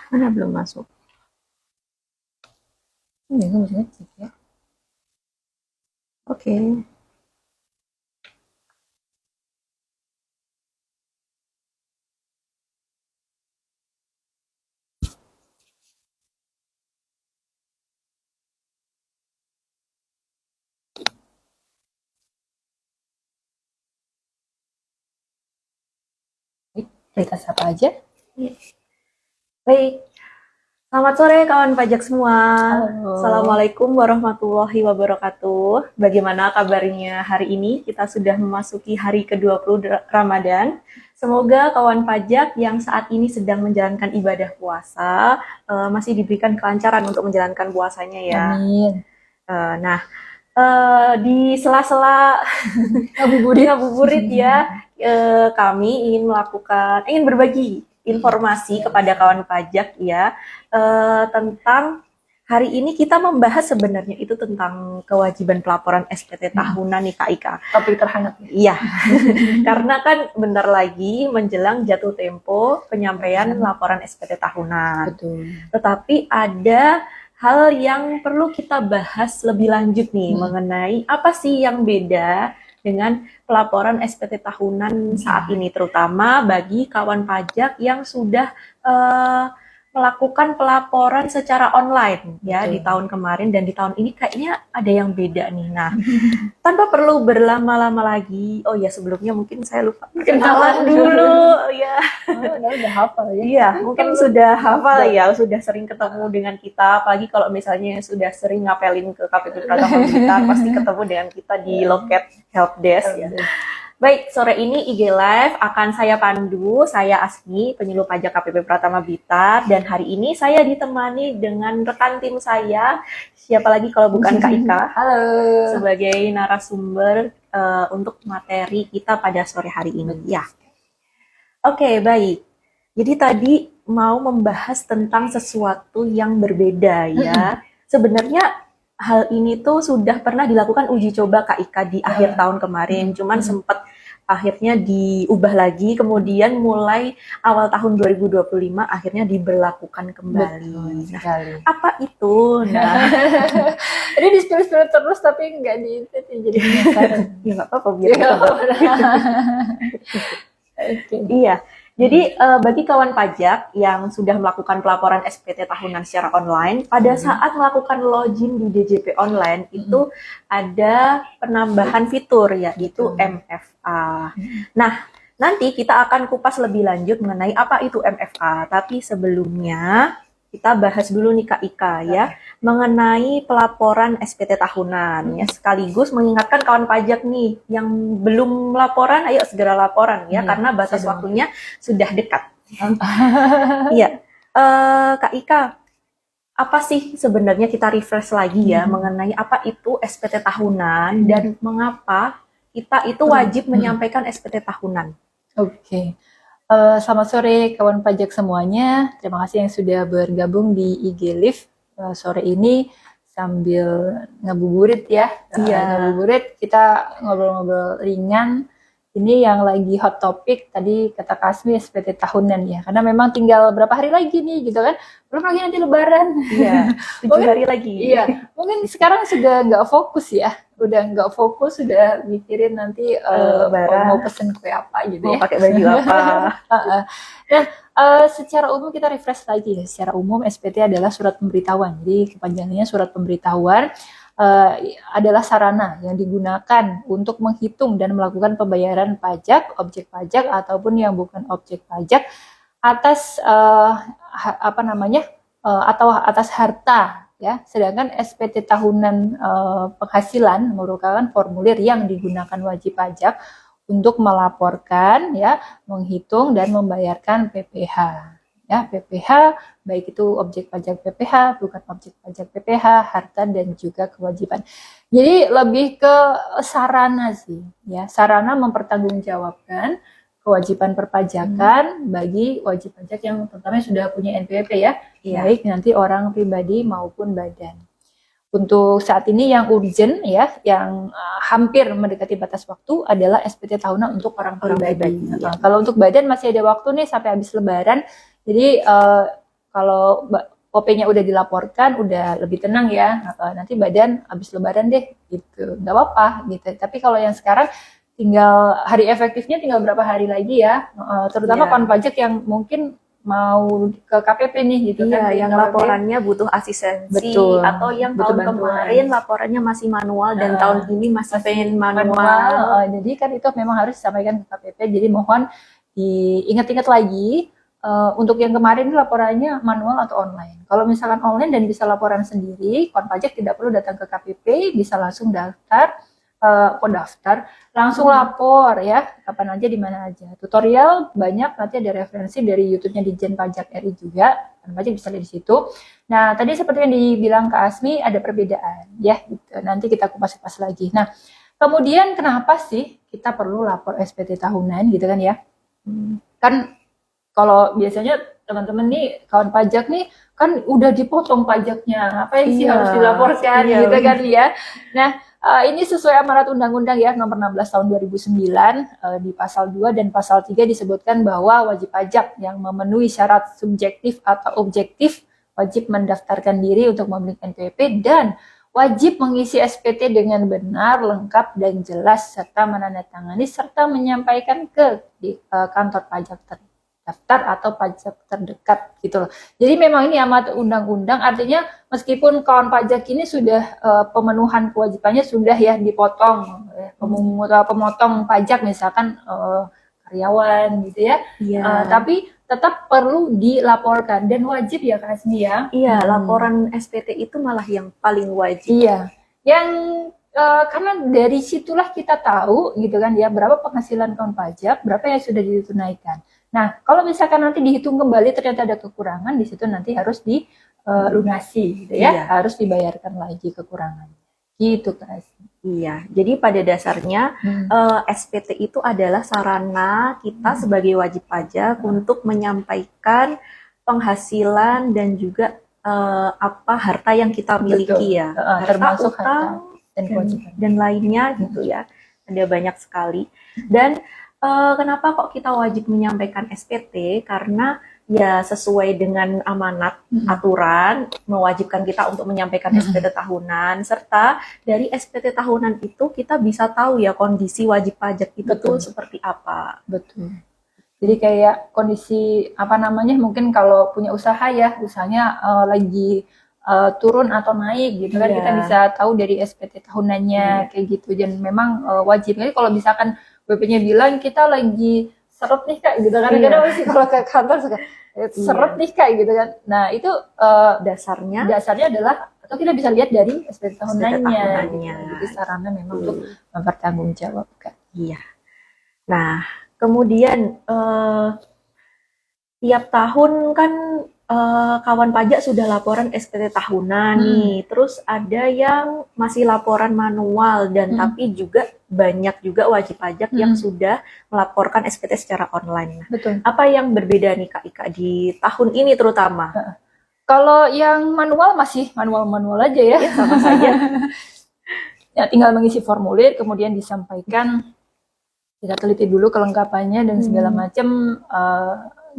Mana belum masuk? Ini gue bisa ngecek ya. Oke. Kita sapa aja. Baik. Selamat sore kawan pajak semua. Halo. Assalamualaikum warahmatullahi wabarakatuh. Bagaimana kabarnya hari ini? Kita sudah memasuki hari ke-20 Ramadan. Semoga kawan pajak yang saat ini sedang menjalankan ibadah puasa masih diberikan kelancaran untuk menjalankan puasanya ya. Amin. Nah, di sela-sela ngabuburit ya, kami ingin berbagi informasi kepada kawan pajak ya, tentang hari ini kita membahas sebenarnya itu tentang kewajiban pelaporan SPT tahunan nih Kak Ika. Topik terhangat. Iya, karena kan bentar lagi menjelang jatuh tempo penyampaian laporan SPT tahunan. Betul. Tetapi ada hal yang perlu kita bahas lebih lanjut nih mengenai apa sih yang beda dengan pelaporan SPT tahunan saat ini, terutama bagi kawan pajak yang sudah melakukan pelaporan secara online ya di tahun kemarin dan di tahun ini kayaknya ada yang beda nih. Nah, tanpa perlu berlama-lama lagi, oh ya sebelumnya mungkin saya lupa kenalan dulu ya. Udah hafal ya. Iya, mungkin sudah hafal ya, sudah sering ketemu dengan kita, apalagi kalau misalnya sudah sering ngapelin ke KPP Pratama Blitar, pasti ketemu dengan kita di loket helpdesk ya. Baik, sore ini IG Live akan saya pandu, saya Asmi, penyuluh pajak KPP Pratama Blitar, dan hari ini saya ditemani dengan rekan tim saya, siapa lagi kalau bukan Kak Ika, Halo. sebagai narasumber untuk materi kita pada sore hari ini. Ya. Oke, baik. Jadi tadi mau membahas tentang sesuatu yang berbeda ya. Sebenarnya hal ini tuh sudah pernah dilakukan uji coba Kak Ika di akhir tahun kemarin, cuman sempat akhirnya diubah lagi, kemudian mulai awal tahun 2025 akhirnya diberlakukan kembali. Nah, apa itu? Nah, Ini di-spill terus tapi nggak jadi penasaran. ya nggak apa-apa biar Iya. Jadi bagi kawan pajak yang sudah melakukan pelaporan SPT tahunan secara online, pada saat melakukan login di DJP online itu ada penambahan fitur yaitu MFA. Nah, nanti kita akan kupas lebih lanjut mengenai apa itu MFA. Tapi sebelumnya kita bahas dulu nih Kak Ika ya, mengenai pelaporan SPT tahunan ya, sekaligus mengingatkan kawan pajak nih yang belum laporan, ayo segera laporan ya, karena batas waktunya sudah dekat. Iya, Kak Ika, apa sih sebenarnya kita refresh lagi ya mengenai apa itu SPT tahunan dan mengapa kita itu wajib menyampaikan SPT tahunan? Oke. Selamat sore kawan pajak semuanya. Terima kasih yang sudah bergabung di IG Live sore ini sambil ngabuburit ya. Ngabuburit, kita ngobrol-ngobrol ringan. Ini yang lagi hot topic tadi kata Kasmi SPT tahunan ya. Karena memang tinggal berapa hari lagi nih gitu kan. Belum lagi nanti lebaran. Iya, 7 hari lagi. Iya, mungkin sekarang sudah nggak fokus ya. Udah nggak fokus, sudah mikirin nanti mau pesen kue apa gitu mau ya. pakai baju apa. Nah, secara umum kita refresh lagi ya. Secara umum SPT adalah surat pemberitahuan. Jadi kepanjangannya surat pemberitahuan adalah sarana yang digunakan untuk menghitung dan melakukan pembayaran pajak, objek pajak ataupun yang bukan objek pajak atas atau atas harta ya. Sedangkan SPT tahunan penghasilan merupakan formulir yang digunakan wajib pajak untuk melaporkan ya, menghitung dan membayarkan PPh. Ya, PPh baik itu objek pajak PPh, bukan objek pajak PPh, harta dan juga kewajiban. Jadi lebih ke sarana sih, ya, sarana mempertanggungjawabkan kewajiban perpajakan bagi wajib pajak yang terutama sudah punya NPWP ya, baik nanti orang pribadi maupun badan. Untuk saat ini yang urgent ya, yang hampir mendekati batas waktu adalah SPT tahunan untuk orang pribadi. Kalau untuk badan masih ada waktu nih sampai habis lebaran. Jadi kalau OP-nya udah dilaporkan, udah lebih tenang ya. Nanti badan habis lebaran deh, gitu. Nggak apa-apa, gitu. Tapi kalau yang sekarang tinggal hari efektifnya tinggal berapa hari lagi ya. Terutama kawan pajak yang mungkin mau ke KPP nih, gitu kan. Yang laporannya butuh asistensi. Betul. Atau yang Butuh tahun bantuan. kemarin laporannya masih manual dan tahun ini masih manual. Jadi kan itu memang harus disampaikan ke KPP. Jadi mohon diingat-ingat lagi. Untuk yang kemarin laporannya manual atau online. Kalau misalkan online dan bisa laporan sendiri, kawan pajak tidak perlu datang ke KPP, bisa langsung daftar, langsung lapor ya, kapan aja di mana aja. Tutorial banyak, nanti ada referensi dari YouTube-nya Ditjen Pajak RI juga, kawan pajak bisa lihat di situ. Nah, tadi seperti yang dibilang Kak Asmi ada perbedaan ya, gitu. Nanti kita kupas-kupas lagi. Nah, kemudian kenapa sih kita perlu lapor SPT tahunan gitu kan ya? Kan kalau biasanya teman-teman nih kawan pajak nih kan udah dipotong pajaknya, ngapain sih harus dilaporkan gitu kan ya. Nah, ini sesuai amanat undang-undang ya nomor 16 tahun 2009 di pasal 2 dan pasal 3 disebutkan bahwa wajib pajak yang memenuhi syarat subjektif atau objektif wajib mendaftarkan diri untuk memiliki NPWP dan wajib mengisi SPT dengan benar, lengkap dan jelas serta menandatangani serta menyampaikan ke kantor pajak daftar atau pajak terdekat gitu loh. Jadi memang ini amanat undang-undang, artinya meskipun kawan pajak ini sudah pemenuhan kewajibannya sudah ya dipotong, pemotong pajak misalkan karyawan gitu ya, tapi tetap perlu dilaporkan dan wajib ya Kak Asmi ya. Iya, laporan SPT itu malah yang paling wajib. Iya, yang karena dari situlah kita tahu gitu kan ya berapa penghasilan kawan pajak, berapa yang sudah ditunaikan. Nah, kalau misalkan nanti dihitung kembali ternyata ada kekurangan, di situ nanti harus dilunasi gitu ya, harus dibayarkan lagi kekurangannya. Gitu Kak. Iya, jadi pada dasarnya SPT itu adalah sarana kita sebagai wajib pajak untuk menyampaikan penghasilan dan juga apa harta yang kita miliki. Betul. Ya, termasuk harta dan kewajiban dan lainnya gitu ya. Ada banyak sekali. Dan kenapa kok kita wajib menyampaikan SPT? Karena ya sesuai dengan amanat aturan mewajibkan kita untuk menyampaikan SPT tahunan, serta dari SPT tahunan itu kita bisa tahu ya kondisi wajib pajak itu tuh seperti apa. Betul. Jadi kayak kondisi apa namanya, mungkin kalau punya usaha ya, usahanya lagi turun atau naik gitu kan, kita bisa tahu dari SPT tahunannya kayak gitu. Dan memang wajib. Jadi kalau misalkan BP-nya bilang kita lagi seret nih Kak gitu, kadang-kadang masih kalau ke kantor suka seret nih Kak gitu kan. Nah itu dasarnya adalah, atau kita bisa lihat dari SPT tahunannya. Jadi sarana memang untuk mempertanggungjawabkan. Iya. Nah kemudian tiap tahun kan kawan pajak sudah laporan SPT tahunan nih, terus ada yang masih laporan manual dan tapi juga banyak juga wajib pajak yang sudah melaporkan SPT secara online. Betul. Apa yang berbeda nih Kak Ika di tahun ini terutama? Kalau yang manual masih manual aja ya, sama saja. Ya tinggal mengisi formulir, kemudian disampaikan, kita teliti dulu kelengkapannya dan segala macam.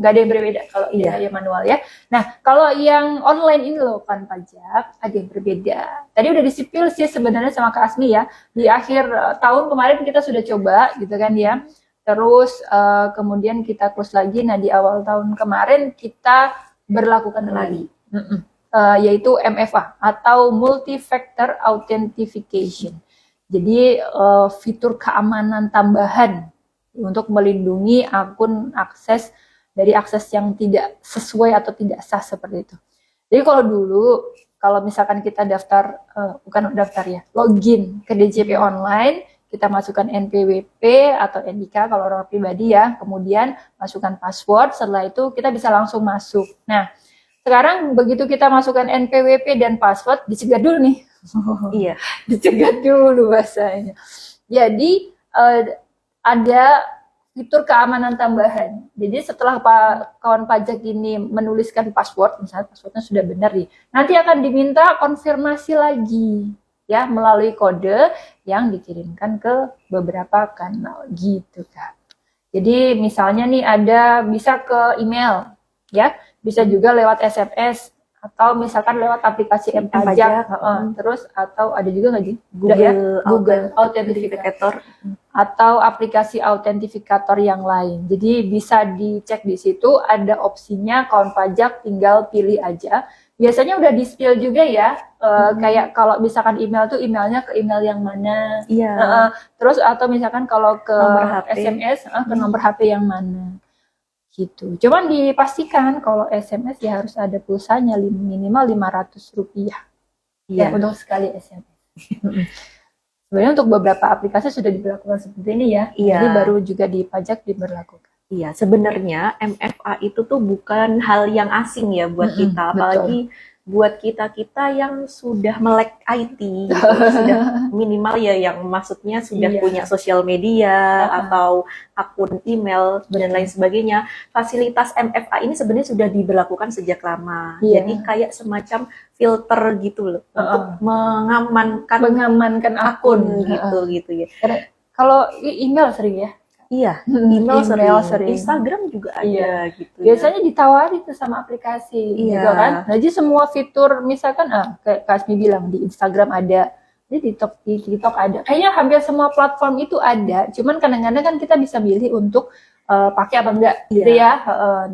Gak ada yang berbeda kalau yang manual ya. Nah, kalau yang online ini loh kan pajak, ada yang berbeda. Tadi udah disipil sih sebenarnya sama Kak Asmi ya. Di akhir tahun kemarin kita sudah coba gitu kan ya. Terus kemudian kita close lagi. Nah, di awal tahun kemarin kita berlakukan lagi. Yaitu MFA atau Multi-Factor Authentication. Jadi fitur keamanan tambahan untuk melindungi akun dari akses yang tidak sesuai atau tidak sah seperti itu. Jadi kalau dulu, kalau misalkan kita login ke DJP online, kita masukkan NPWP atau NIK kalau orang pribadi ya, kemudian masukkan password, setelah itu kita bisa langsung masuk. Nah, sekarang begitu kita masukkan NPWP dan password, dicegat dulu nih. Iya, dicegat dulu bahasanya. Jadi ada fitur keamanan tambahan. Jadi setelah kawan pajak ini menuliskan password, misalnya passwordnya sudah benar nih, nanti akan diminta konfirmasi lagi ya melalui kode yang dikirimkan ke beberapa kanal gitu Kak. Jadi misalnya nih bisa ke email. ya. Bisa juga lewat SMS atau misalkan lewat aplikasi M-Pajak, M-Pajak. terus atau ada juga nggak sih? Google Authenticator atau aplikasi autentifikator yang lain. Jadi bisa dicek di situ, ada opsinya kawan pajak, tinggal pilih aja. Biasanya udah di-spill juga ya, kayak kalau misalkan email tuh emailnya ke email yang mana, Iya. terus atau misalkan kalau ke Nomor HP. SMS ke nomor HP yang mana, gitu. Cuman dipastikan kalau SMS ya harus ada pulsanya minimal Rp500 ya Iya. untuk sekali SMS. Sebenarnya untuk beberapa aplikasi sudah diberlakukan seperti ini ya, Iya. jadi baru juga di pajak diberlakukan. Iya, sebenarnya MFA itu tuh bukan hal yang asing ya buat kita, apalagi buat kita-kita yang sudah melek IT, gitu, sudah minimal ya, yang maksudnya sudah Iya. punya sosial media atau akun email dan lain sebagainya. Fasilitas MFA ini sebenarnya sudah diberlakukan sejak lama, Iya. jadi kayak semacam filter gitu loh untuk mengamankan akun gitu ya. Kalau email sering ya. Iya, Email sering. Instagram juga ada gitu. Biasanya ditawari tuh sama aplikasi, gitu kan. Jadi semua fitur, misalkan kayak Kasmi bilang di Instagram ada, di TikTok ada. Kayaknya hampir semua platform itu ada. Cuman kadang-kadang kan kita bisa pilih untuk pakai apa enggak, gitu ya.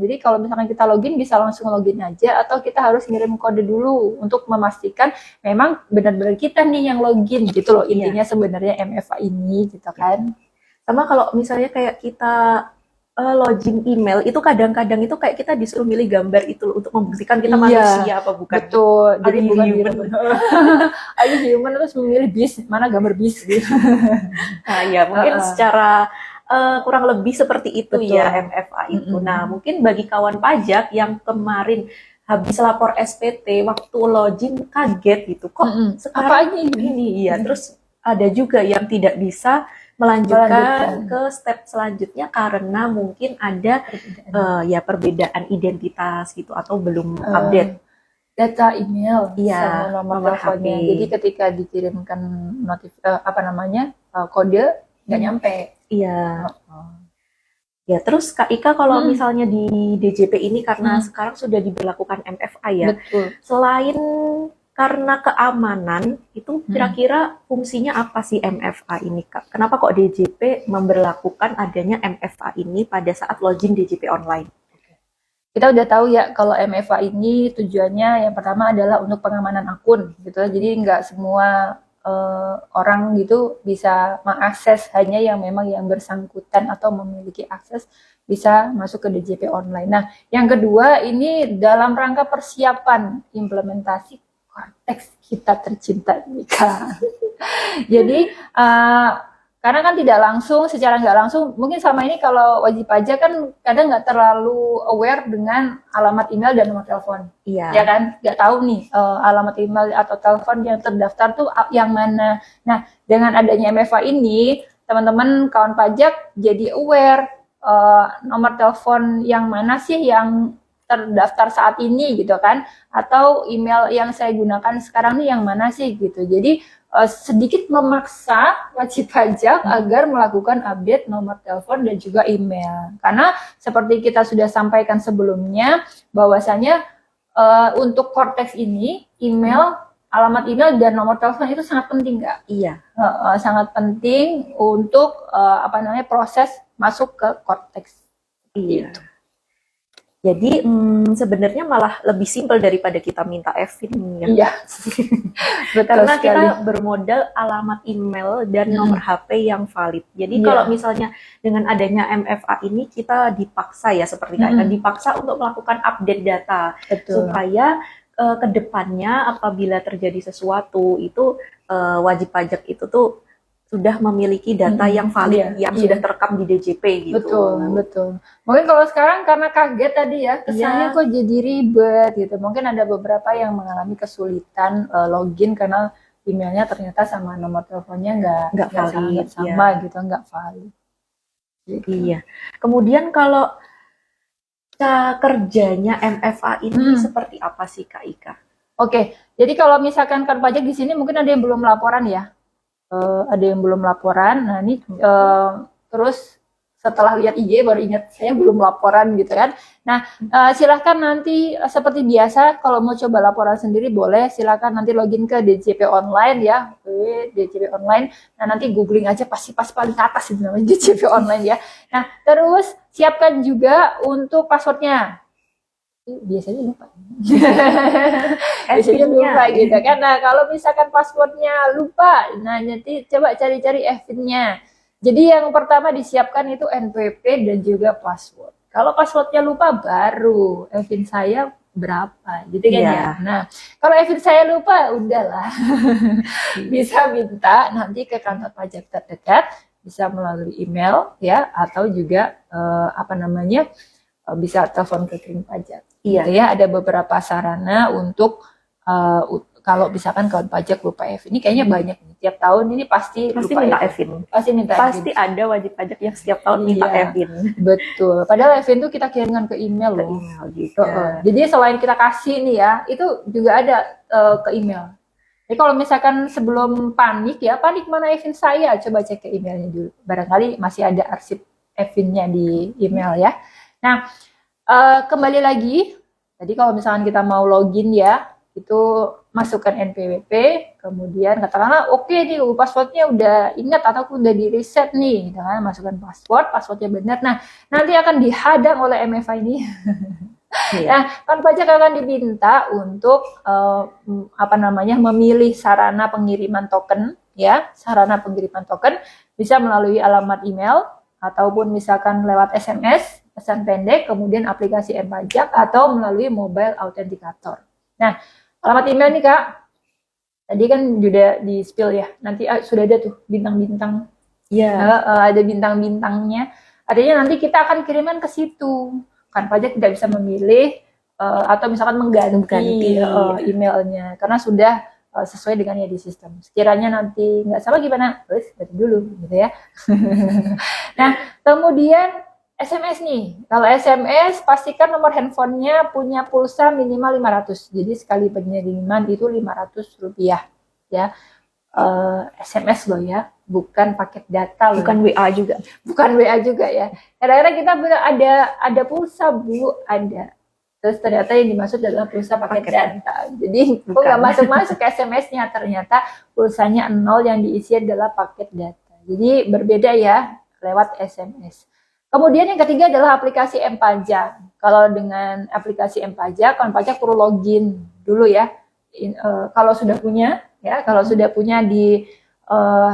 Jadi kalau misalkan kita login bisa langsung login aja, atau kita harus ngirim kode dulu untuk memastikan memang benar-benar kita nih yang login, gitu loh. Intinya sebenarnya MFA ini, gitu kan. Sama kalau misalnya kayak kita login email, itu kadang-kadang itu kayak kita disuruh milih gambar itu untuk membuktikan kita manusia apa bukan. Betul, jadi bukan human. Are you human, terus memilih bis, mana gambar bis gitu. Nah ya mungkin secara kurang lebih seperti itu ya MFA itu. Nah mungkin bagi kawan pajak yang kemarin habis lapor SPT waktu login kaget gitu, kok sekarang ini ya. Terus ada juga yang tidak bisa melanjutkan ke step selanjutnya karena mungkin ada perbedaan identitas gitu atau belum update data email sama nomor teleponnya. Jadi ketika dikirimkan kode nggak nyampe. Iya. Ya, terus Kak Ika kalau misalnya di DJP ini karena sekarang sudah diberlakukan MFA ya. Betul. Selain karena keamanan, itu kira-kira fungsinya apa sih MFA ini, Kak? Kenapa kok DJP memberlakukan adanya MFA ini pada saat login DJP online? Kita udah tahu ya kalau MFA ini tujuannya yang pertama adalah untuk pengamanan akun, gitu. Jadi nggak semua orang gitu bisa mengakses, hanya yang memang yang bersangkutan atau memiliki akses bisa masuk ke DJP online. Nah, yang kedua ini dalam rangka persiapan implementasi Cortex kita tercinta Mika. Jadi karena kan tidak langsung, secara nggak langsung, mungkin selama ini kalau wajib pajak kan kadang nggak terlalu aware dengan alamat email dan nomor telepon. Iya. Ya kan, nggak tahu nih alamat email atau telepon yang terdaftar tuh yang mana. Nah, dengan adanya MFA ini, teman-teman kawan pajak jadi aware nomor telepon yang mana sih yang terdaftar saat ini gitu kan, atau email yang saya gunakan sekarang nih yang mana sih gitu. Jadi sedikit memaksa wajib pajak agar melakukan update nomor telepon dan juga email, karena seperti kita sudah sampaikan sebelumnya bahwasanya untuk Cortex ini email, alamat email dan nomor telepon itu sangat penting nggak? Iya. Sangat penting untuk proses masuk ke Cortex. Iya. Gitu. Jadi sebenarnya malah lebih simpel daripada kita minta e-fin ya. Iya. Karena kita bermodal alamat email dan nomor HP yang valid. Jadi kalau misalnya dengan adanya MFA ini kita dipaksa ya seperti kata dipaksa untuk melakukan update data. Betul. Supaya ke depannya apabila terjadi sesuatu itu wajib pajak itu tuh sudah memiliki data yang valid, yang sudah terekam di DJP gitu. Betul. Mungkin kalau sekarang karena kaget tadi ya, kesannya kok jadi ribet gitu. Mungkin ada beberapa yang mengalami kesulitan login karena emailnya ternyata sama nomor teleponnya nggak valid, sama gitu, nggak valid. Gitu. Iya. Kemudian kalau cara kerjanya MFA ini seperti apa sih Kak Ika? Oke, jadi kalau misalkan kan pajak di sini mungkin ada yang belum laporan ya. Ada yang belum laporan. Nah ini terus setelah lihat IG baru ingat saya belum laporan gitu kan. Nah, silahkan nanti seperti biasa kalau mau coba laporan sendiri boleh, silahkan nanti login ke DJP Online ya, DJP Online. Nah, nanti googling aja pasti pas paling atas itu namanya DJP Online ya. Nah, terus siapkan juga untuk passwordnya. Biasanya lupa. Biasanya lupa gitu kan. Nah, kalau misalkan passwordnya lupa, nah nanti coba cari-cari EVIN-nya. Jadi yang pertama disiapkan itu NPP dan juga password. Kalau passwordnya lupa baru EVIN saya berapa, gitu kan ya. Nah, kalau EVIN saya lupa, udahlah. Bisa minta nanti ke kantor pajak terdekat, bisa melalui email ya, atau juga bisa telepon ke Krim Pajak. Iya. Gitu ya, ada beberapa sarana untuk kalau misalkan kawan pajak lupa EVIN. Ini kayaknya banyak nih. Tiap tahun ini pasti lupa minta EVIN. Pasti ada wajib pajak yang setiap tahun minta EVIN. Betul. Padahal EVIN itu kita kirimkan ke email loh. Gitu. Jadi selain kita kasih nih ya, itu juga ada ke email. Jadi kalau misalkan sebelum panik mana EVIN saya? Coba cek ke emailnya dulu. Barangkali masih ada arsip EVIN-nya di email ya. Nah, kembali lagi, tadi kalau misalkan kita mau login ya, itu masukkan NPWP, kemudian katakanlah oke nih passwordnya udah ingat ataupun udah di reset nih, dengan masukkan passwordnya benar. Nah, nanti akan dihadang oleh MFA ini. Nah, kan pajak akan diminta untuk memilih sarana pengiriman token ya, sarana pengiriman token bisa melalui alamat email ataupun misalkan lewat SMS, pesan pendek, kemudian aplikasi M-Pajak atau melalui mobile authenticator. Nah, alamat email nih Kak, tadi kan sudah di spill ya, nanti sudah ada tuh bintang-bintang, ada bintang-bintangnya, artinya nanti kita akan kirimkan ke situ, kan pajak tidak bisa memilih atau misalkan mengganti emailnya, karena sudah sesuai dengan yang di sistem. Sekiranya nanti nggak salah gimana, ganti dulu gitu ya. Nah, kemudian SMS nih, kalau SMS pastikan nomor handphonenya punya pulsa minimal 500, jadi sekali pengiriman itu 500 rupiah ya, SMS loh ya, bukan paket data loh, bukan WA juga, ya. Kadang-kadang kita bilang ada pulsa Bu, ada, terus ternyata yang dimaksud adalah pulsa paket data, jadi kok nggak masuk SMS-nya, ternyata pulsanya 0 yang diisi adalah paket data, jadi berbeda ya lewat SMS. Kemudian yang ketiga adalah aplikasi M-Pajak. Kalau dengan aplikasi M-Pajak, kawan pajak perlu login dulu ya. Kalau sudah punya di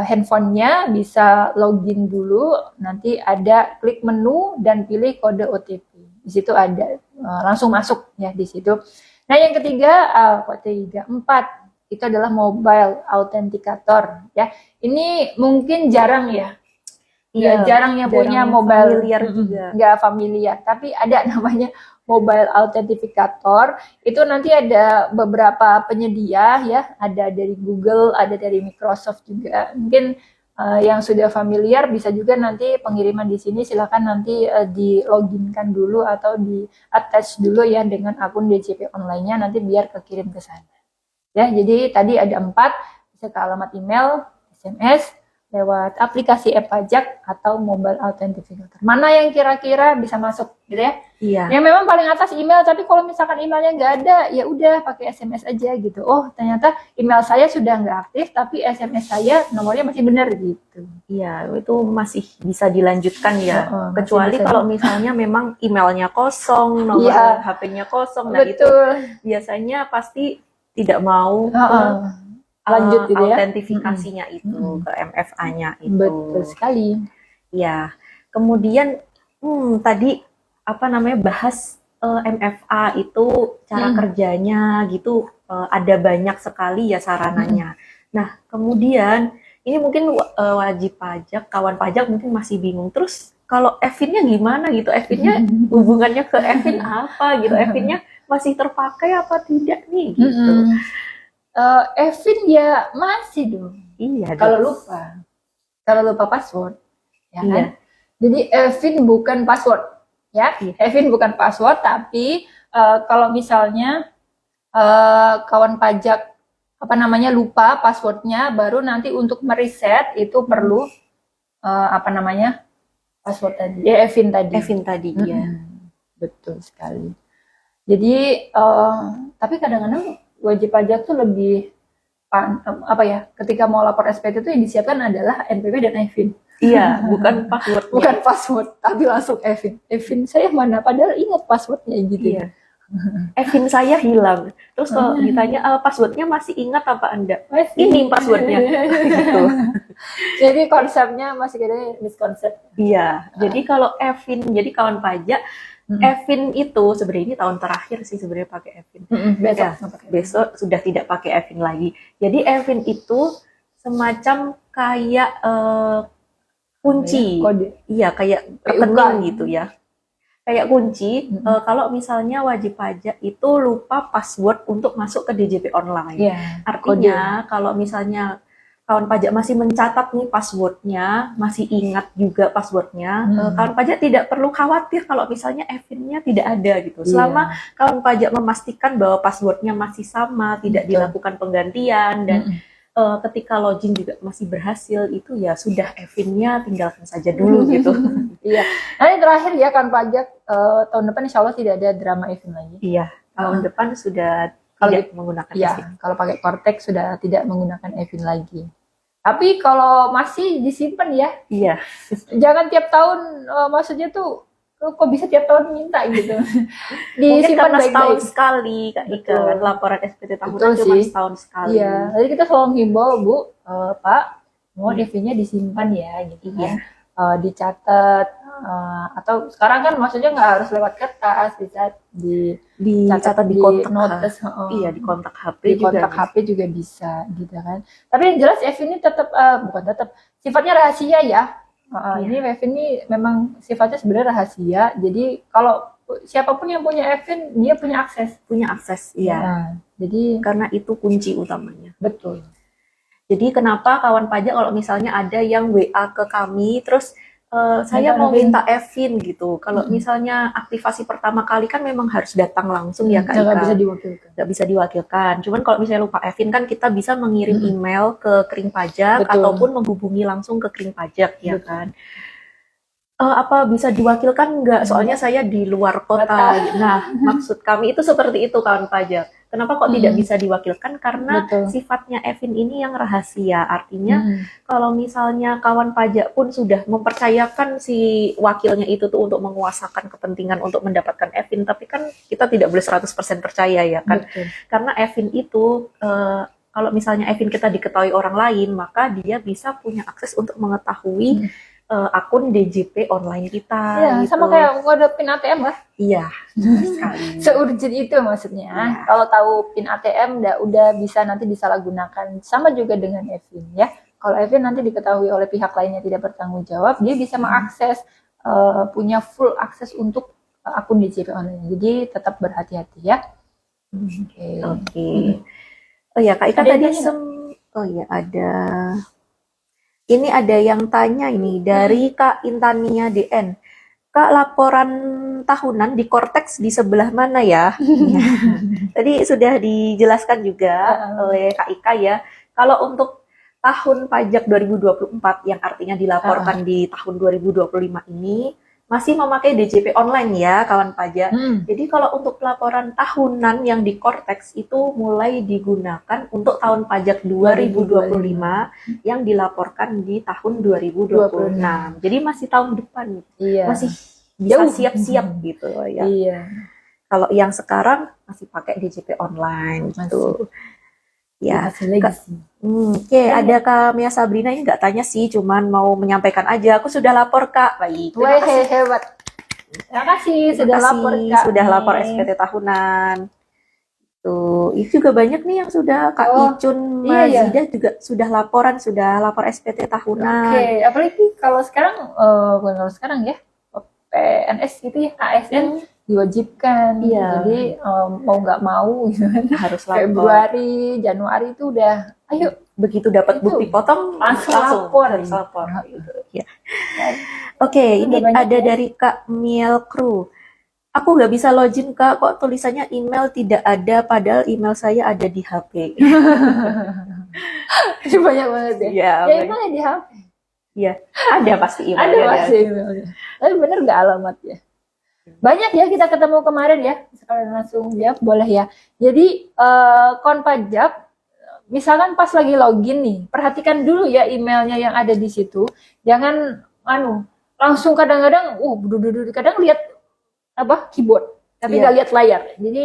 handphonenya bisa login dulu. Nanti ada klik menu dan pilih kode OTP. Di situ ada langsung masuk ya di situ. Nah yang ketiga, empat itu adalah mobile authenticator ya. Ini mungkin jarang ya. Jarang yang punya mobile familiar juga. Nggak familiar, tapi ada namanya mobile authenticator. Itu nanti ada beberapa penyedia ya, ada dari Google, ada dari Microsoft juga. Mungkin yang sudah familiar bisa juga nanti pengiriman di sini silakan nanti di loginkan dulu atau di attach dulu ya dengan akun DJP online-nya, nanti biar kekirim ke sana. Ya, jadi tadi ada 4, bisa ke alamat email, SMS, lewat aplikasi M-Pajak atau mobile authenticator. Mana yang kira-kira bisa masuk gitu ya? Iya. Yang memang paling atas email, tapi kalau misalkan emailnya nggak ada, ya udah pakai SMS aja gitu. Oh, ternyata email saya sudah nggak aktif, tapi SMS saya nomornya masih benar gitu. Iya, itu masih bisa dilanjutkan ya. Kecuali kalau misalnya memang emailnya kosong, nomor HP-nya kosong, nah itu biasanya pasti tidak mau lanjut gitu ya, autentifikasinya itu ke MFA-nya itu. Betul sekali. Ya, kemudian tadi bahas MFA itu cara kerjanya gitu, ada banyak sekali ya sarananya. Nah, kemudian ini mungkin wajib pajak, kawan pajak mungkin masih bingung. Terus kalau EVIN-nya gimana gitu? EVIN-nya hubungannya ke EVIN apa gitu? EVIN-nya masih terpakai apa tidak nih gitu? EVIN ya masih dong. Iya. Kalau lupa password, ya kan? Jadi EVIN bukan password, ya. EVIN bukan password, tapi kalau misalnya kawan pajak lupa passwordnya, baru nanti untuk mereset itu perlu password tadi. Ya, Evin tadi. Evin tadi, ya. Betul sekali. Jadi, tapi kadang-kadang wajib pajak tuh lebih ketika mau lapor SPT itu yang disiapkan adalah NPWP dan Evin. Iya, bukan password. Bukan password, tapi langsung Evin. Evin saya mana? Padahal ingat passwordnya gitu. Iya. Evin saya hilang. Terus kalau ditanya passwordnya masih ingat apa Anda? Ini passwordnya. Gitu. Jadi konsepnya masih ada miskonsep. Iya. Jadi kalau Evin, jadi kawan pajak, Evin itu sebenarnya ini tahun terakhir sih sebenarnya pakai Evin. Besok sudah tidak pakai Evin lagi. Jadi Evin itu semacam kayak kunci. Kode. Iya, kayak rekening gitu ya. Kayak kunci, kalau misalnya wajib pajak itu lupa password untuk masuk ke DJP online. Yeah, artinya kalau misalnya kawan pajak masih mencatat nih passwordnya, masih ingat juga passwordnya, kawan pajak tidak perlu khawatir kalau misalnya Evin-nya tidak ada gitu. Selama kawan pajak memastikan bahwa passwordnya masih sama, tidak dilakukan penggantian, dan ketika login juga masih berhasil, itu ya sudah Evin-nya tinggalkan saja dulu gitu. Iya. Nah, ini terakhir ya kan pajak, tahun depan insya Allah tidak ada drama Evin lagi. Iya, tahun depan sudah tidak menggunakan Evin. Kalau pakai Cortex sudah tidak menggunakan Evin lagi. Tapi kalau masih disimpan ya. Iya. Jangan tiap tahun, maksudnya tuh kok bisa tiap tahun minta gitu. Mungkin karena setahun sekali Kak Ika, kan laporan SPT tahunan cuma setahun sekali. Iya, jadi kita selalu himbau Bu, Pak, mau Evin-nya disimpan ya gitu kan. Dicatat, atau sekarang kan maksudnya nggak harus lewat kertas, bisa dicatat di kontak notes, iya, di kontak HP di kontak HP juga bisa gitu kan. Tapi yang jelas Evin ini tetap sifatnya rahasia ya. Ini Evin ini memang sifatnya sebenarnya rahasia. Jadi kalau siapapun yang punya Evin, dia punya akses. Iya. Nah, jadi karena itu kunci utamanya. Betul. Jadi kenapa kawan pajak kalau misalnya ada yang WA ke kami, terus saya mau minta Evin gitu. Kalau misalnya aktivasi pertama kali kan memang harus datang langsung ya Kak Ika. Nggak bisa diwakilkan. Cuman kalau misalnya lupa Evin kan kita bisa mengirim email ke Kering Pajak. Betul. Ataupun menghubungi langsung ke Kering Pajak. Betul. Ya kan. Apa bisa diwakilkan nggak? Soalnya saya di luar kota. Nah, maksud kami itu seperti itu kawan pajak. Kenapa kok tidak bisa diwakilkan? Karena sifatnya Evin ini yang rahasia. Artinya kalau misalnya kawan pajak pun sudah mempercayakan si wakilnya itu tuh untuk menguasakan kepentingan untuk mendapatkan Evin, tapi kan kita tidak boleh 100% percaya ya kan. Karena Evin itu kalau misalnya Evin kita diketahui orang lain, maka dia bisa punya akses untuk mengetahui akun DJP online kita. Iya, gitu. Sama kayak kode PIN ATM lah. Iya, sekali. Se-urgent itu maksudnya. Ya. Kalau tahu PIN ATM udah bisa nanti disalahgunakan. Sama juga dengan Evin ya. Kalau Evin nanti diketahui oleh pihak lainnya tidak bertanggung jawab, dia bisa mengakses, punya full akses untuk akun DJP online. Jadi tetap berhati-hati ya. Oke. Oh ya, Kak Ika tadi ada. Ini ada yang tanya ini dari Kak Intania DN. Kak, laporan tahunan di Cortex di sebelah mana ya? Tadi sudah dijelaskan juga oleh Kak Ika ya. Kalau untuk tahun pajak 2024 yang artinya dilaporkan di tahun 2025 ini masih memakai DJP online ya kawan pajak. Jadi kalau untuk laporan tahunan yang di Cortex itu mulai digunakan untuk tahun pajak 2025 yang dilaporkan di tahun 2026. Jadi masih tahun depan. Iya. Masih bisa siap-siap gitu ya. Iya. Kalau yang sekarang masih pakai DJP online gitu. Ya, Oke, ada Kak Mia Sabrina ini nggak tanya sih, cuman mau menyampaikan aja. Aku sudah lapor Kak. Baik. Hebat. Terima kasih sudah lapor Kak. Sudah lapor SPT tahunan. Tuh, itu juga banyak nih yang sudah Kak Icun Mazidah juga sudah lapor SPT tahunan. Oke, apalagi kalau sekarang bukan kalau sekarang ya. PNS gitu ya, ASN diwajibkan. Jadi mau nggak mau gitu kan, harus lapor. Februari, Januari itu udah ayo, begitu dapat bukti potong langsung lapor. Ya. Oke, ini ada dari Kak Miel Kru. Aku nggak bisa login Kak, kok tulisannya email tidak ada, padahal email saya ada di HP. Banyak banget ya. Ya emailnya di HP. Iya, ada pasti Ada emailnya. pasti emailnya. Tapi bener nggak alamatnya? Banyak ya kita ketemu kemarin ya. Sekarang langsung jawab boleh ya. Jadi kon pajak, misalkan pas lagi login nih, perhatikan dulu ya emailnya yang ada di situ. Jangan langsung kadang-kadang, kadang lihat apa keyboard, tapi nggak lihat layar. Jadi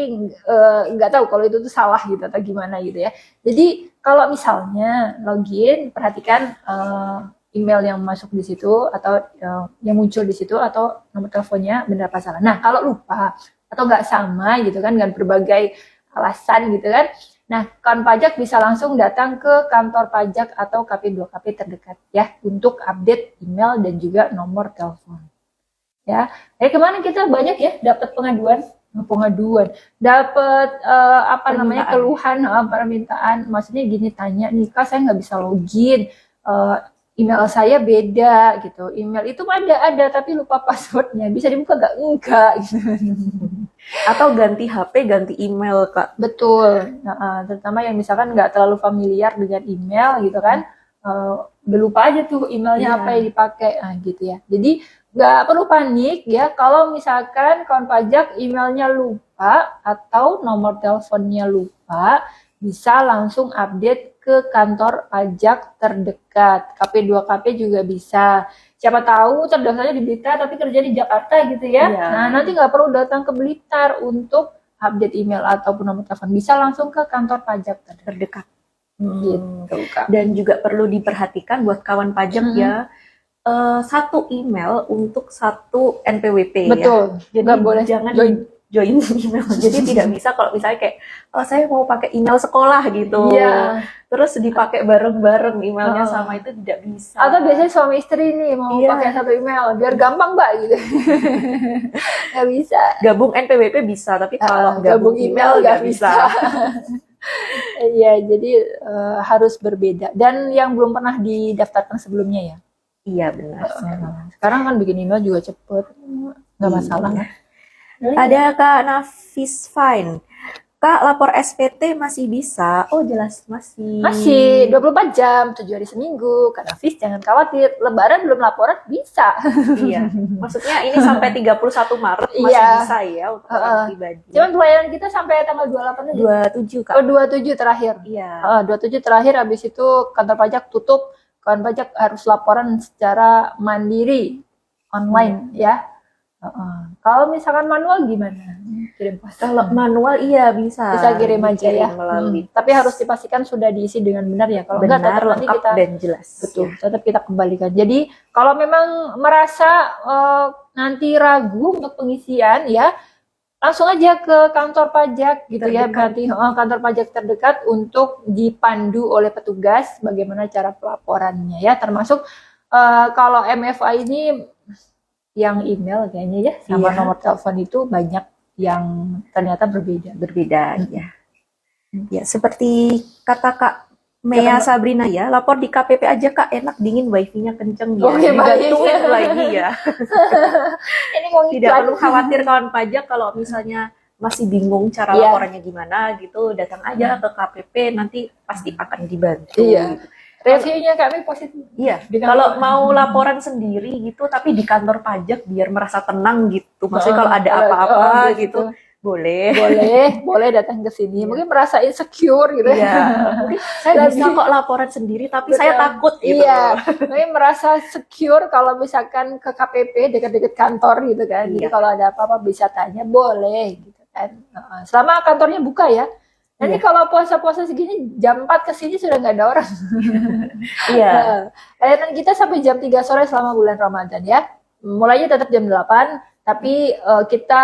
nggak tahu kalau itu tuh salah gitu atau gimana gitu ya. Jadi kalau misalnya login, perhatikan email yang masuk di situ atau yang muncul di situ atau nomor teleponnya benar apa salah. Nah kalau lupa atau nggak sama gitu kan dengan berbagai alasan gitu kan, nah kawan pajak bisa langsung datang ke kantor pajak atau KP2KP terdekat ya untuk update email dan juga nomor telepon. Ya, kemarin kita banyak ya dapat pengaduan, dapat namanya keluhan, permintaan. Maksudnya gini, tanya nih Kak, saya nggak bisa login, email saya beda gitu. Email itu ada tapi lupa passwordnya. Bisa dibuka nggak? Enggak gitu. Atau ganti HP, ganti email Kak. Betul. Terutama yang misalkan nggak terlalu familiar dengan email gitu kan, udah lupa aja tuh emailnya apa yang dipakai, gitu ya. Jadi nggak perlu panik ya kalau misalkan kawan pajak emailnya lupa atau nomor teleponnya lupa, bisa langsung update ke kantor pajak terdekat. KP2KP juga bisa. Siapa tahu terdaftarnya di Blitar tapi kerja di Jakarta gitu ya. Nah nanti nggak perlu datang ke Blitar untuk update email ataupun nomor telepon, bisa langsung ke kantor pajak terdekat. Gitu Kak. Dan juga perlu diperhatikan buat kawan pajak ya, satu email untuk satu NPWP. Betul. Ya. Jadi boleh jangan join email. Jadi tidak bisa kalau misalnya kayak saya mau pakai email sekolah gitu. Iya. Terus dipakai bareng-bareng emailnya sama, itu tidak bisa. Atau biasanya suami istri nih mau pakai satu email biar gampang Mbak gitu. Nggak bisa. Gabung NPWP bisa, tapi kalau gabung email nggak bisa. Iya, jadi harus berbeda. Dan yang belum pernah didaftarkan sebelumnya ya. Iya benar. Sekarang kan bikin email juga cepet, nggak masalah. Ada Kak Nafis Fine. Kak, lapor SPT masih bisa? Oh jelas masih. Masih 24 jam, 7 hari seminggu. Kak Nafis jangan khawatir, Lebaran belum laporan bisa. Iya, maksudnya ini sampai 31 Maret masih bisa ya untuk orang pribadi. Cuman pelayanan kita sampai tanggal 28 aja. 27 Kak. Oh 27 terakhir. Iya. 27 terakhir, habis itu kantor pajak tutup. Kawan pajak harus laporan secara mandiri online ya. Kalau misalkan manual gimana? Kirim pos. Kalau manual iya bisa. Bisa kirim aja ya. Melalui tapi harus dipastikan sudah diisi dengan benar ya. Kalau benar, enggak nanti kita dan jelas. Betul. Ya. Tetap kita kembalikan. Jadi kalau memang merasa nanti ragu untuk pengisian ya, langsung aja ke kantor pajak gitu terdekat. Ya, berarti kantor pajak terdekat untuk dipandu oleh petugas bagaimana cara pelaporannya ya, termasuk kalau MFA ini yang email kayaknya ya sama nomor telepon itu banyak yang ternyata berbeda ya. Ya, seperti kata Kak Mea Sabrina ya, lapor di KPP aja Kak, enak dingin, wifi-nya kenceng ya. Digantungin lagi ya. Ini tidak perlu khawatir kawan pajak kalau misalnya masih bingung cara laporannya gimana gitu, datang aja ke KPP, nanti pasti akan dibantu. Iya. Reviewnya kami positif. Iya. Kalau mau laporan sendiri gitu, tapi di kantor pajak biar merasa tenang gitu. Maksudnya kalau ada apa-apa gitu. Boleh datang ke sini. Mungkin merasa insecure gitu. Iya. Mungkin saya bisa kok laporan sendiri, tapi saya takut gitu. Iya. Mungkin merasa secure kalau misalkan ke KPP dekat-dekat kantor gitu kan. Jadi kalau ada apa-apa bisa tanya, boleh gitu kan. Selama kantornya buka ya. Nanti kalau puasa-puasa segini jam 4 ke sini sudah nggak ada orang. Iya. Layanan kita sampai jam 3 sore selama bulan Ramadan ya. Mulainya tetap jam 8, tapi kita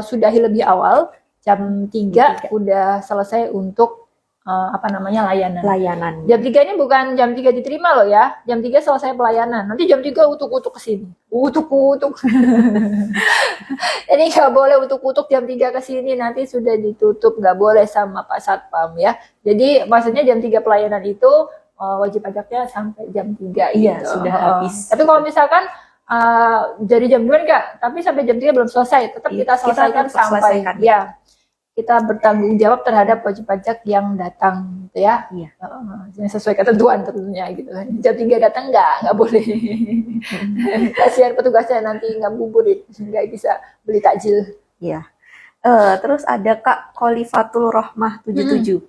sudahi lebih awal, jam 3 udah selesai untuk layanan. Jam 3 ini bukan jam 3 diterima loh ya. Jam 3 selesai pelayanan. Nanti jam 3 utuk-utuk ke sini. Utuk-utuk. Jadi nggak boleh utuk-utuk jam 3 ke sini, nanti sudah ditutup, nggak boleh sama Pak Satpam ya. Jadi maksudnya jam 3 pelayanan itu wajib pajaknya sampai jam 3 iya, gitu. Sudah habis. Tapi kalau misalkan dari jam 2 enggak, tapi sampai jam 3 belum selesai, tetap kita selesaikan sampai ya. kita bertanggung jawab terhadap wajib pajak yang datang, gitu ya. Iya. Yang sesuai ketentuan tentunya gitu kan. Jam 3 datang nggak boleh. Kasihan petugasnya nanti ngabuburit, nggak bisa beli takjil. Iya. Terus ada Kak Khalifatul Rohmah 77.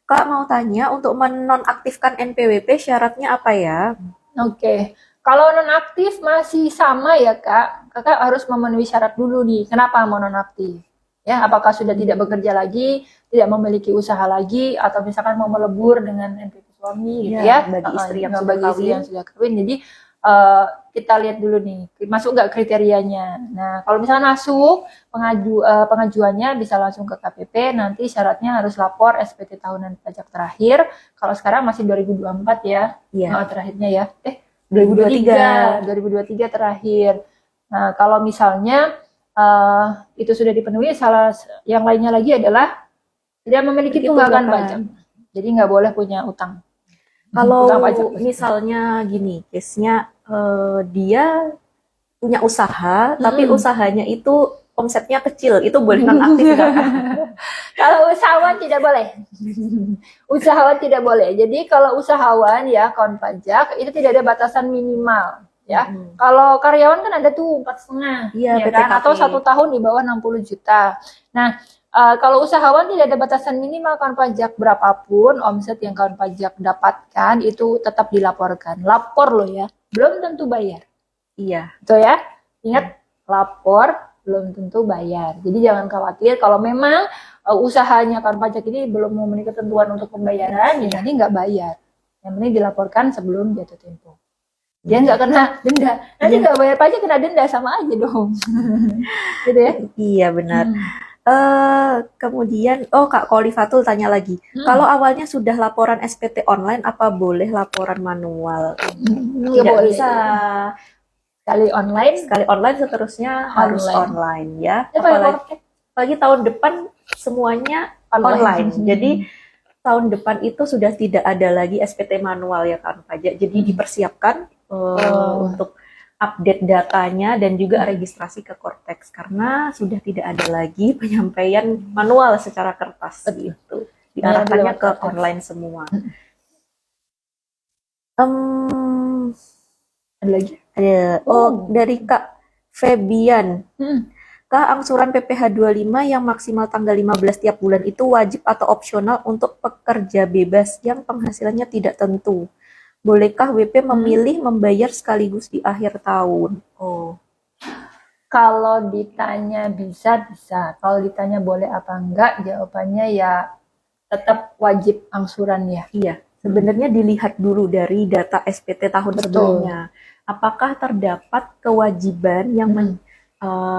Kak mau tanya, untuk menonaktifkan NPWP syaratnya apa ya? Oke. Kalau nonaktif masih sama ya Kak. Kakak harus memenuhi syarat dulu nih. Kenapa mau nonaktif? Ya, apakah sudah tidak bekerja lagi, tidak memiliki usaha lagi, atau misalkan mau melebur dengan NPWP suami gitu ya? Bagi istri yang sudah bagi istri kawin. yang sudah kawin. Jadi kita lihat dulu nih, masuk nggak kriterianya. Nah, kalau misalnya masuk, pengajuannya bisa langsung ke KPP, nanti syaratnya harus lapor SPT tahunan pajak terakhir. Kalau sekarang masih 2024 ya, Iya. terakhirnya ya. 2023 terakhir. Nah, kalau misalnya itu sudah dipenuhi, yang lainnya lagi adalah tidak memiliki tunggakan pajak. Jadi nggak boleh punya utang. Kalau Utang pajak. misalnya gini, case-nya dia punya usaha, tapi usahanya itu omsetnya kecil, itu boleh nonaktif nggak? Kalau usahawan tidak boleh. Usahawan tidak boleh. Jadi kalau usahawan ya kawan pajak itu tidak ada batasan minimal. Ya, kalau karyawan kan ada tuh 4,5, Iya, ya kan? PTKP. Atau 1 tahun di bawah 60 juta. Nah, kalau usahawan tidak ada batasan minimal kawan pajak, berapapun omset yang kawan pajak dapatkan itu tetap dilaporkan. Lapor loh ya, belum tentu bayar. Iya. Betul ya? Ingat, lapor belum tentu bayar. Jadi jangan khawatir kalau memang usahanya kawan pajak ini belum memenuhi ketentuan untuk pembayaran, ya nanti nggak bayar. Yang penting dilaporkan sebelum jatuh tempo. Dia nggak kena denda. Nanti nggak bayar pajak kena denda, sama aja dong. Gitu ya? Iya, benar. Kemudian, Kak Khalifatul tanya lagi. Kalau awalnya sudah laporan SPT online, apa boleh laporan manual? Nggak Tidak boleh. bisa. Sekali online, seterusnya harus online ya. Apalagi Apalagi tahun depan semuanya online. Jadi tahun depan itu sudah tidak ada lagi SPT manual ya kan pajak. Jadi dipersiapkan untuk update datanya dan juga registrasi ke Cortex karena sudah tidak ada lagi penyampaian manual secara kertas gitu. Diarahkannya ke online semua. ada lagi? Ada. Dari Kak Febian. Kak, angsuran PPh 25 yang maksimal tanggal 15 tiap bulan itu wajib atau opsional untuk pekerja bebas yang penghasilannya tidak tentu? Bolehkah WP memilih membayar sekaligus di akhir tahun? Kalau ditanya bisa. Kalau ditanya boleh apa enggak, jawabannya ya tetap wajib angsuran ya. Iya, sebenarnya dilihat dulu dari data SPT tahun sebelumnya. Apakah terdapat kewajiban yang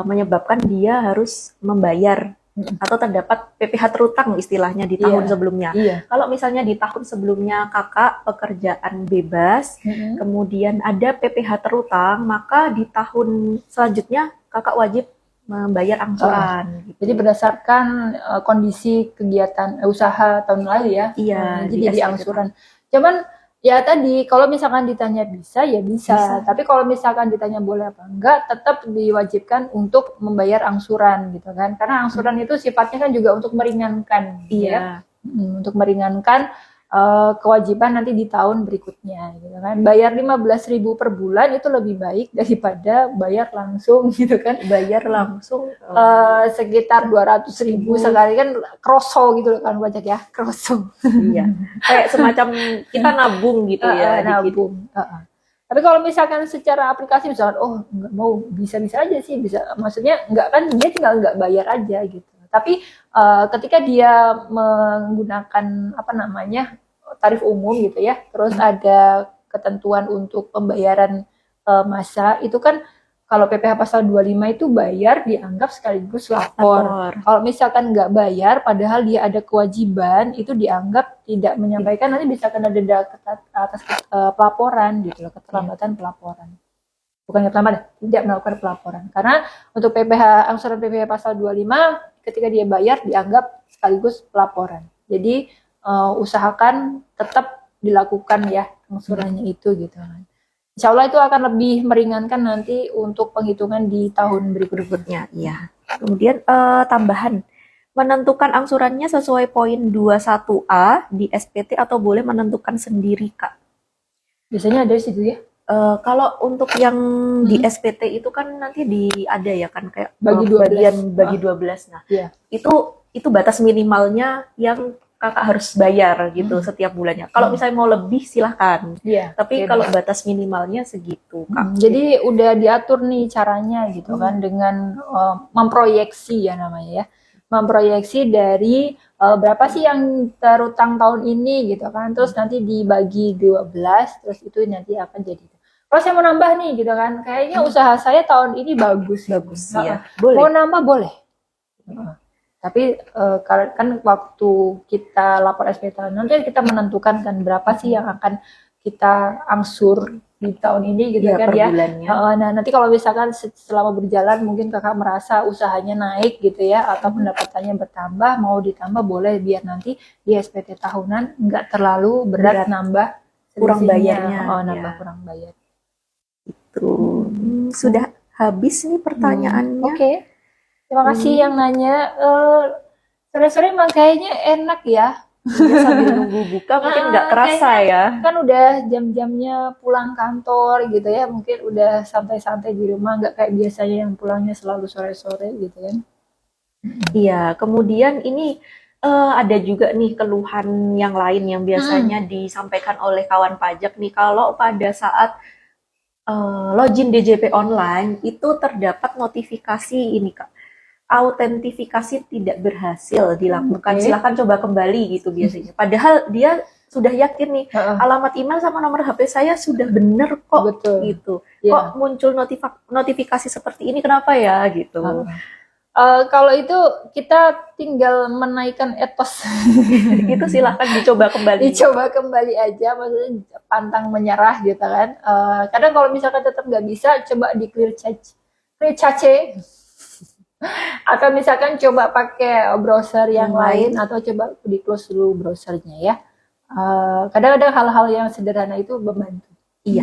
menyebabkan dia harus membayar atau terdapat PPh terutang istilahnya di tahun sebelumnya. Kalau misalnya di tahun sebelumnya kakak pekerjaan bebas, kemudian ada PPh terutang, maka di tahun selanjutnya kakak wajib membayar angsuran. Gitu. Jadi berdasarkan kondisi kegiatan usaha tahun lalu ya. Iya. Jadi angsuran. Cuman ya tadi kalau misalkan ditanya bisa ya bisa. Tapi kalau misalkan ditanya boleh apa enggak, tetap diwajibkan untuk membayar angsuran gitu kan. Karena angsuran itu sifatnya kan juga untuk meringankan. Iya. Ya? Untuk meringankan kewajiban nanti di tahun berikutnya gitu kan. Bayar 15.000 per bulan itu lebih baik daripada bayar langsung gitu kan. Bayar langsung sekitar 200.000 sekali kan, kroso gitu kan pajak ya, kroso. Iya. Kayak semacam kita nabung gitu ya. Nabung. Tapi kalau misalkan secara aplikasi misalkan nggak mau, bisa-bisa aja sih, bisa. Maksudnya nggak kan, dia tinggal nggak bayar aja gitu. Tapi ketika dia menggunakan tarif umum gitu ya, terus ada ketentuan untuk pembayaran masa, itu kan kalau PPh pasal 25 itu bayar dianggap sekaligus lapor. Kalau misalkan nggak bayar padahal dia ada kewajiban, itu dianggap tidak menyampaikan, nanti bisa kena denda atas pelaporan gitu loh, keterlambatan pelaporan. Bukannya terlambat, tidak melakukan pelaporan. Karena untuk angsuran PPh pasal 25 ketika dia bayar dianggap sekaligus pelaporan. Jadi usahakan tetap dilakukan ya angsurannya itu gitu kan. Insya Allah itu akan lebih meringankan nanti untuk penghitungan di tahun berikutnya. Iya. Kemudian tambahan, menentukan angsurannya sesuai poin 21A di SPT atau boleh menentukan sendiri, Kak? Biasanya ada di situ ya. Kalau untuk yang di SPT itu kan nanti ada ya kan kayak Bagi 12. bagian bagi 12. Nah, Iya. itu batas minimalnya yang Kakak harus bayar gitu setiap bulannya. Kalau misalnya mau lebih silahkan. Iya. Tapi bebas. kalau batas minimalnya segitu, Kak. Jadi udah diatur nih caranya gitu kan dengan memproyeksi ya namanya ya. Memproyeksi dari berapa sih yang terutang tahun ini gitu kan. Terus nanti dibagi 12 terus itu nanti akan jadi. Kalau saya mau nambah nih gitu kan. Kayaknya usaha saya tahun ini bagus. Bagus Nah, ya. Boleh. mau nambah boleh. Tapi kan waktu kita lapor SPT nanti kita menentukan kan berapa sih yang akan kita angsur di tahun ini gitu Iya, kan per ya. bulannya. Nah nanti kalau misalkan selama berjalan mungkin kakak merasa usahanya naik gitu ya atau pendapatannya bertambah mau ditambah boleh biar nanti di SPT tahunan nggak terlalu berat nambah Kurang selisihnya. bayarnya, Nambah ya. kurang bayar. Itu sudah habis nih pertanyaannya. Oke. Terima kasih yang nanya. Sore-sore emang kayaknya enak ya. Ya, sambil nunggu buka mungkin nggak kerasa ya. Kan udah jam-jamnya pulang kantor gitu ya. Mungkin udah santai-santai di rumah. Nggak kayak biasanya yang pulangnya selalu sore-sore gitu kan. Iya, kemudian ini ada juga nih keluhan yang lain yang biasanya disampaikan oleh kawan pajak nih. Kalau pada saat login DJP online itu terdapat notifikasi ini, Kak. Autentifikasi tidak berhasil dilakukan. Silakan coba kembali gitu biasanya. Padahal dia sudah yakin nih alamat email sama nomor HP saya sudah benar kok. Betul. Gitu. Kok muncul notifikasi seperti ini kenapa ya gitu. Kalau itu kita tinggal menaikkan etos. Itu silahkan dicoba kembali. Dicoba kembali aja, maksudnya pantang menyerah gitu kan. Kadang kalau misalkan tetap nggak bisa, coba di clear cache. Atau misalkan coba pakai browser yang lain atau coba di close dulu browsernya ya. Kadang-kadang hal-hal yang sederhana itu membantu. Iya.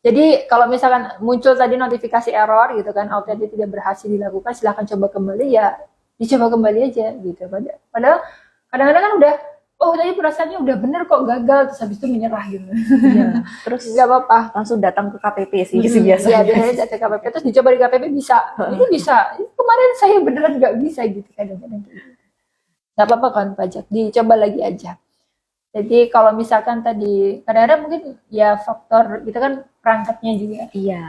Jadi kalau misalkan muncul tadi notifikasi error gitu kan, autentik tidak berhasil dilakukan, silahkan coba kembali ya, dicoba kembali aja gitu. Padahal kadang-kadang kan udah, oh tadi perasaannya udah bener kok gagal, terus habis itu menyerah gitu. Iya. Terus nggak apa-apa, langsung datang ke KPP sih biasanya. Iya, biasanya datang ke KPP terus dicoba di KPP bisa, ini bisa. Kemarin saya beneran nggak bisa gitu kadang-kadang. Nggak apa-apa kan pajak, dicoba lagi aja. Jadi kalau misalkan tadi kadang-kadang mungkin ya faktor itu kan perangkatnya juga. Iya.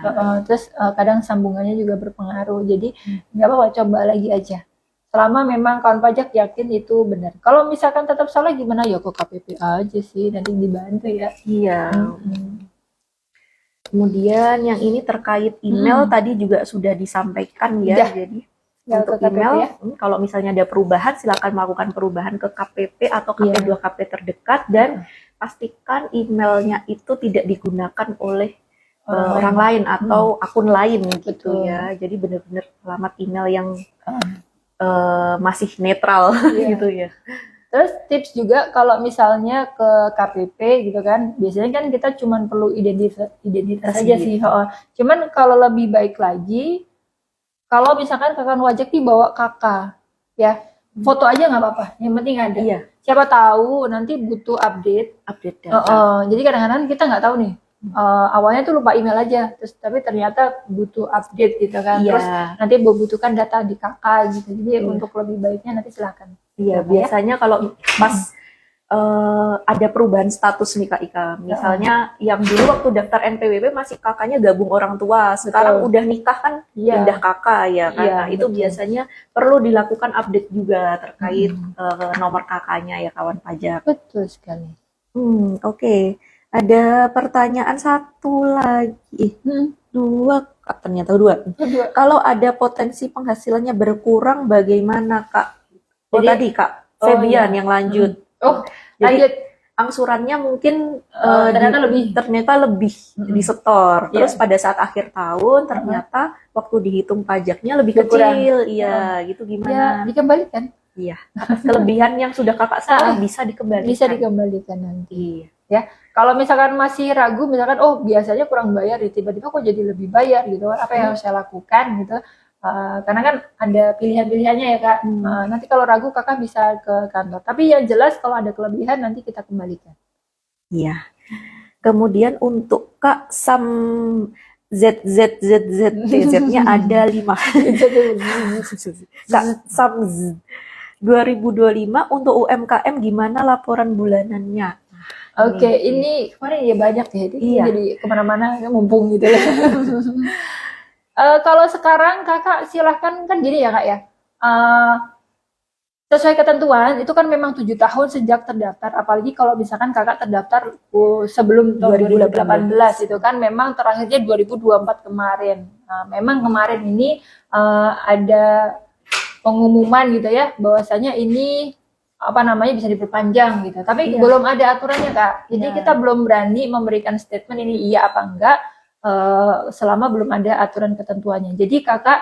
Terus kadang sambungannya juga berpengaruh. Jadi nggak apa-apa, coba lagi aja. Selama memang kawan pajak yakin itu benar. Kalau misalkan tetap salah gimana ya ke KPP aja sih, nanti dibantu ya. Iya. Kemudian yang ini terkait email tadi juga sudah disampaikan ya. Jadi untuk email, kalau misalnya ada perubahan, silakan melakukan perubahan ke KPP atau KP2KP terdekat dan pastikan emailnya itu tidak digunakan oleh orang lain atau akun lain gitu ya. Jadi benar-benar alamat email yang masih netral gitu ya. Terus tips juga kalau misalnya ke KPP gitu kan, biasanya kan kita cuma perlu identitas aja sih. Cuman kalau lebih baik lagi, kalau misalkan kakak wajib dibawa kakak, ya foto aja nggak apa-apa, yang penting ada. Iya. Siapa tahu nanti butuh update data. Jadi kadang-kadang kita nggak tahu nih, awalnya tuh lupa email aja, tapi ternyata butuh update gitu kan. Terus nanti membutuhkan data di kakak gitu. Jadi untuk lebih baiknya nanti silakan. Iya, biasanya kalau pas ada perubahan status nih Kak Ika, misalnya yang dulu waktu daftar NPWP masih kakaknya gabung orang tua, sekarang udah nikah kan pindah kakak ya kan. Nah, itu biasanya perlu dilakukan update juga terkait nomor kakaknya ya kawan pajak. Betul sekali. Oke. Ada pertanyaan satu lagi. Dua, Kak, ternyata dua. Kalau ada potensi penghasilannya berkurang bagaimana Kak? Jadi, tadi Kak Febian yang lanjut. Jadi lanjut. Angsurannya mungkin ternyata lebih disetor. Terus pada saat akhir tahun ternyata waktu dihitung pajaknya lebih kecil. Iya, gitu gimana? Ya, dikembalikan. Iya. Atas kelebihan yang sudah Kakak sekarang bisa dikembalikan. Bisa dikembalikan nanti. Ya. Kalau misalkan masih ragu, misalkan biasanya kurang bayar, tiba-tiba kok jadi lebih bayar gitu. Apa yang harus saya lakukan gitu? Karena kan ada pilihan-pilihannya ya Kak. Nanti kalau ragu Kakak bisa ke kantor. Tapi yang jelas kalau ada kelebihan nanti kita kembalikan. Iya. Kemudian untuk Kak SAM Z-nya ada 5. Kak SAM 2025 untuk UMKM gimana laporan bulanannya? Oke, ini kemarin ya banyak ya, jadi kemana-mana mumpung gitu ya. Kalau sekarang Kakak silahkan kan gini ya Kak ya. Sesuai ketentuan itu kan memang 7 tahun sejak terdaftar, apalagi kalau misalkan Kakak terdaftar sebelum tahun 2018 itu kan memang terakhirnya 2024 kemarin. Memang kemarin ini ada pengumuman gitu ya bahwasanya ini bisa diperpanjang gitu. Tapi belum ada aturannya Kak. Jadi kita belum berani memberikan statement ini iya apa enggak selama belum ada aturan ketentuannya. Jadi Kakak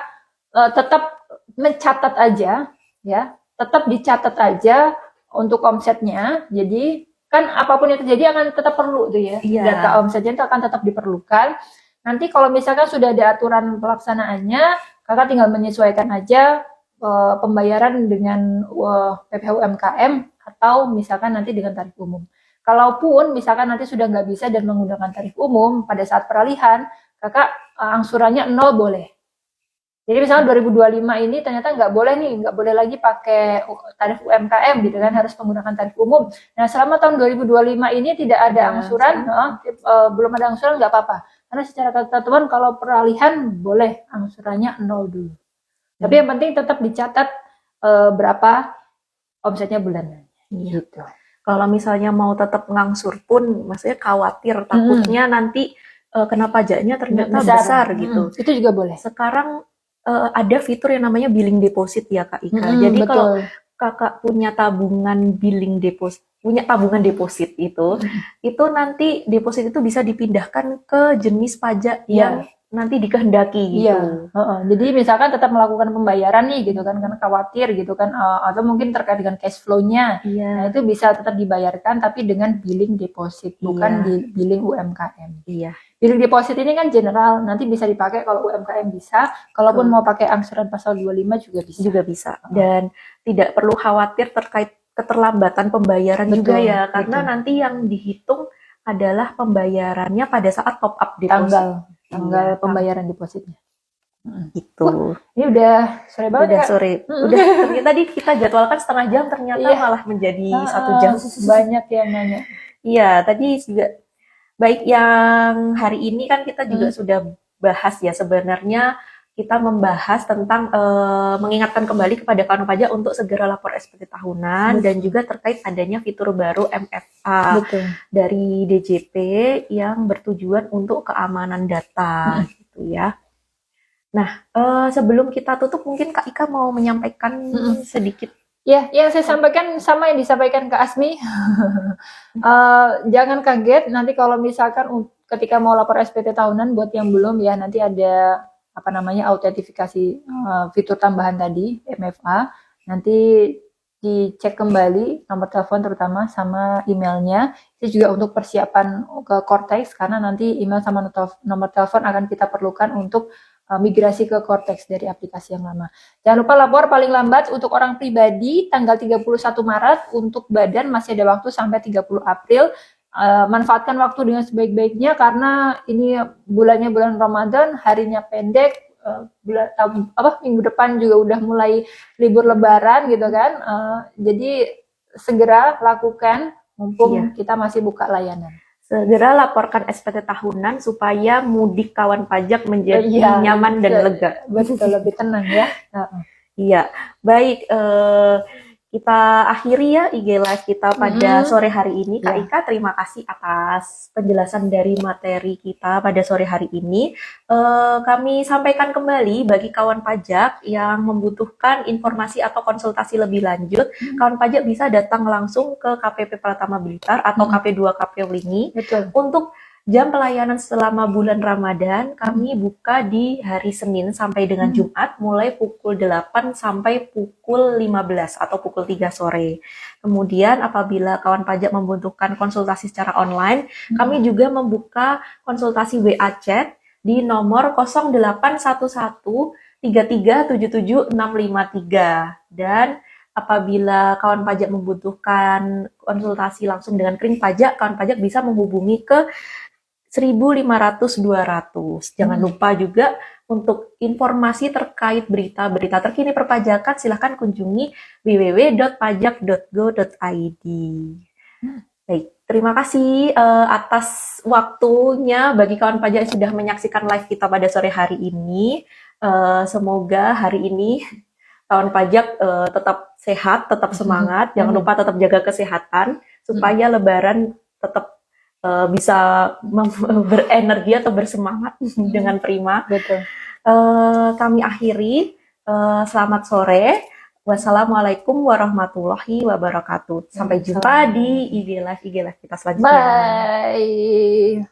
tetap mencatat aja ya. Tetap dicatat aja untuk omsetnya. Jadi kan apapun yang terjadi akan tetap perlu tuh ya. Data omsetnya itu akan tetap diperlukan. Nanti kalau misalkan sudah ada aturan pelaksanaannya, Kakak tinggal menyesuaikan aja pembayaran dengan PPh UMKM atau misalkan nanti dengan tarif umum. Kalaupun misalkan nanti sudah nggak bisa dan menggunakan tarif umum pada saat peralihan, Kakak angsurannya 0 boleh. Jadi misalnya 2025 ini ternyata nggak boleh lagi pakai tarif UMKM gitu kan, harus menggunakan tarif umum. Nah selama tahun 2025 ini tidak ada angsuran, belum ada angsuran nggak apa-apa. Karena secara ketentuan kalau peralihan boleh angsurannya 0 dulu. Tapi yang penting tetap dicatat berapa omsetnya bulanan. Gitu. Kalau misalnya mau tetap ngangsur pun, maksudnya khawatir takutnya nanti kena pajaknya ternyata besar gitu. Itu juga boleh. Sekarang ada fitur yang namanya billing deposit ya Kak Ika. Jadi betul. Kalau Kakak punya tabungan billing deposit, punya tabungan deposit itu nanti deposit itu bisa dipindahkan ke jenis pajak yang nanti dikehendaki gitu. Jadi misalkan tetap melakukan pembayaran nih gitu kan, karena khawatir gitu kan, atau mungkin terkait dengan cash flow-nya. Nah itu bisa tetap dibayarkan tapi dengan billing deposit, bukan di billing UMKM. Billing deposit ini kan general, nanti bisa dipakai kalau UMKM bisa, kalaupun mau pakai angsuran pasal 25 juga bisa. Dan tidak perlu khawatir terkait keterlambatan pembayaran juga ya, karena nanti yang dihitung adalah pembayarannya pada saat top up deposit. Tanggal pembayaran depositnya. Gitu. Ini udah sore banget. Udah sore. Udah tadi kita jadwalkan setengah jam, ternyata malah menjadi 1 jam. Banyak yang nanya. Iya, tadi juga baik yang hari ini kan kita juga sudah bahas ya, sebenarnya kita membahas tentang mengingatkan kembali kepada kawan pajak untuk segera lapor SPT tahunan dan juga terkait adanya fitur baru MFA dari DJP yang bertujuan untuk keamanan data gitu ya. Nah, sebelum kita tutup mungkin Kak Ika mau menyampaikan sedikit. Ya, yang saya sampaikan sama yang disampaikan Kak Asmi. Jangan kaget nanti kalau misalkan ketika mau lapor SPT tahunan, buat yang belum ya, nanti ada autentifikasi fitur tambahan tadi MFA, nanti dicek kembali nomor telepon terutama sama emailnya. Itu juga untuk persiapan ke Cortex, karena nanti email sama nomor telepon akan kita perlukan untuk migrasi ke Cortex dari aplikasi yang lama. Jangan lupa lapor paling lambat untuk orang pribadi tanggal 31 Maret, untuk badan masih ada waktu sampai 30 April. Manfaatkan waktu dengan sebaik-baiknya karena ini bulannya bulan Ramadan, harinya pendek, minggu depan juga udah mulai libur lebaran gitu kan. Jadi segera lakukan mumpung kita masih buka layanan. Segera laporkan SPT tahunan supaya mudik kawan pajak menjadi nyaman dan lega. Betul, lebih tenang ya. Iya, baik. Kita akhiri ya IG Live kita pada sore hari ini. Kak Ika, terima kasih atas penjelasan dari materi kita pada sore hari ini. Kami sampaikan kembali bagi kawan pajak yang membutuhkan informasi atau konsultasi lebih lanjut, kawan pajak bisa datang langsung ke KPP Pratama Blitar atau KP2 KP Wlingi. Untuk jam pelayanan selama bulan Ramadan, kami buka di hari Senin sampai dengan Jumat, mulai pukul 8 sampai pukul 15 atau pukul 3 sore. Kemudian apabila kawan pajak membutuhkan konsultasi secara online, kami juga membuka konsultasi WA chat di nomor 0811 3377 653. Dan apabila kawan pajak membutuhkan konsultasi langsung dengan Kering Pajak, kawan pajak bisa menghubungi ke 1500 200. Jangan lupa juga untuk informasi terkait berita-berita terkini perpajakan, silahkan kunjungi www.pajak.go.id. Baik, terima kasih atas waktunya bagi kawan pajak yang sudah menyaksikan live kita pada sore hari ini. Semoga hari ini kawan pajak tetap sehat, tetap semangat. Jangan lupa tetap jaga kesehatan supaya Lebaran tetap bisa berenergi atau bersemangat dengan prima. Betul. Kami akhiri. Selamat sore. Wassalamualaikum warahmatullahi wabarakatuh. Sampai jumpa di IG Live kita selanjutnya. Bye.